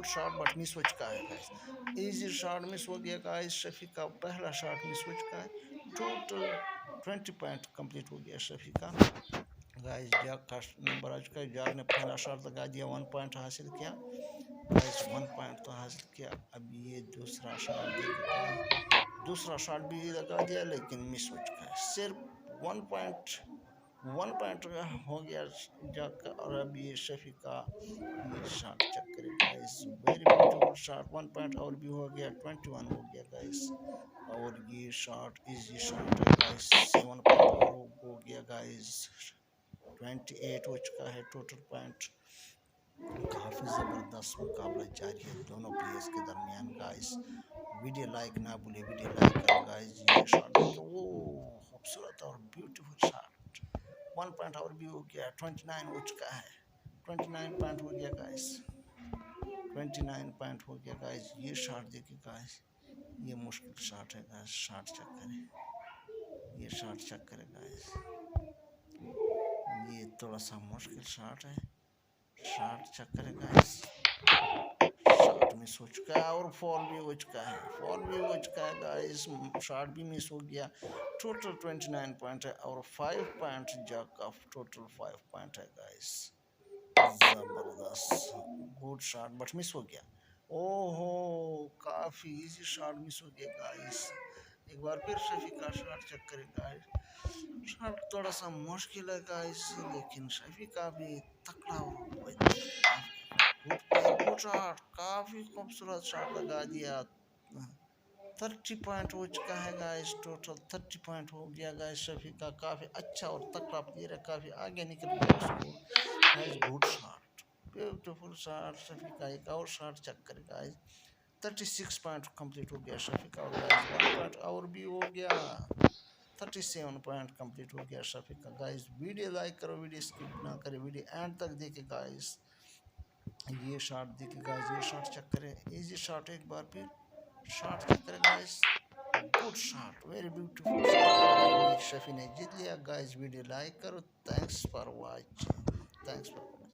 Shot but miss हो चुका है गाइस। इजी शॉट मिस हो गया गाइस। शफी का पहला शॉट मिस हो चुका है। टोटल 20 पॉइंट कंप्लीट हो गया शफी का। गाइस जाग का नंबर आ चुका है। जाग ने पहला शॉट लगा दिया, 1 पॉइंट हासिल किया गाइस। 1 पॉइंट तो हासिल किया। अब ये दूसरा शॉट देखिए गाइस। दूसरा शॉट भी लगा दिया लेकिन मिस हो चुका है। सिर्फ 1 पॉइंट हो गया जाकर। और अब ये शफी का ये शॉट चेक करें guys. Very beautiful shot. 1 point और भी हो गया, 21 हो गया गाइस। और ये शॉट इजी शॉट है गाइस। 7 पॉइंट और हो गया गाइस। 28 हो चुका है टोटल पॉइंट। काफ़ी ज़बरदस्त मुकाबला जारी है दोनों प्लेयर्स के दरमियान गाइस। वीडियो लाइक ना भूले, वीडियो लाइक करो गाइस। ये शॉट देखो, वो खूबसूरत और ब्यूटीफुल शॉट। 1 पॉइंट और भी हो गया, 29 हो चुका है। 29 पॉइंट हो गया गाइस। 29 पॉइंट हो गया गाइस। ये शॉट देखिए गाइस, ये मुश्किल शॉट है गाइस। शॉट चेक करें, ये शॉट चेक करें गाइस। ये थोड़ा सा मुश्किल शॉट है। शॉट चेक करें गाइस। शॉट मिस हो चुका है और फॉल भी हो चुका है। फॉल भी हो चुका है गाइस। शॉट भी मिस हो गया। टोटल 29 पॉइंट है और 5 पॉइंट जग का टोटल 5 पॉइंट है गाइस। जबरदस्त गुड शॉट बट मिस हो गया। ओहो, काफी इजी शॉट मिस हो गया गाइस। एक बार फिर शफी का शॉट चेक करें गाइस। शॉट थोड़ा सा मुश्किल है गाइस, लेकिन शफी का भी तकड़ा और गुड प्लेयर, गुड शॉट, काफी खूबसूरत शॉट लगा दिया। 30 पॉइंट हो चुका है गाइस। टोटल 30 पॉइंट हो गया गाइस। शफी का काफी अच्छा और तगड़ा प्लेयर है, काफी आगे निकल गया उसको guys. Good shot, beautiful shot. Shafi का एक और शॉट चेक करें गाइस। 36 पॉइंट कंप्लीट हो गया शफी का। और गाइस 1 पॉइंट और भी हो गया। 37 पॉइंट कंप्लीट हो गया शफी का गाइस। वीडियो लाइक करो, वीडियो स्किप ना करें, वीडियो एंड तक देखे गाइस। ये शॉट देखिए गाइस, ये शॉट चेक करें। इजी शॉट, एक बार फिर शॉट चेक करें guys. Good shot, very beautiful shot. और ये शफी ने जीत लिया गाइस। वीडियो लाइक करो। Thanks for watching. Thanks for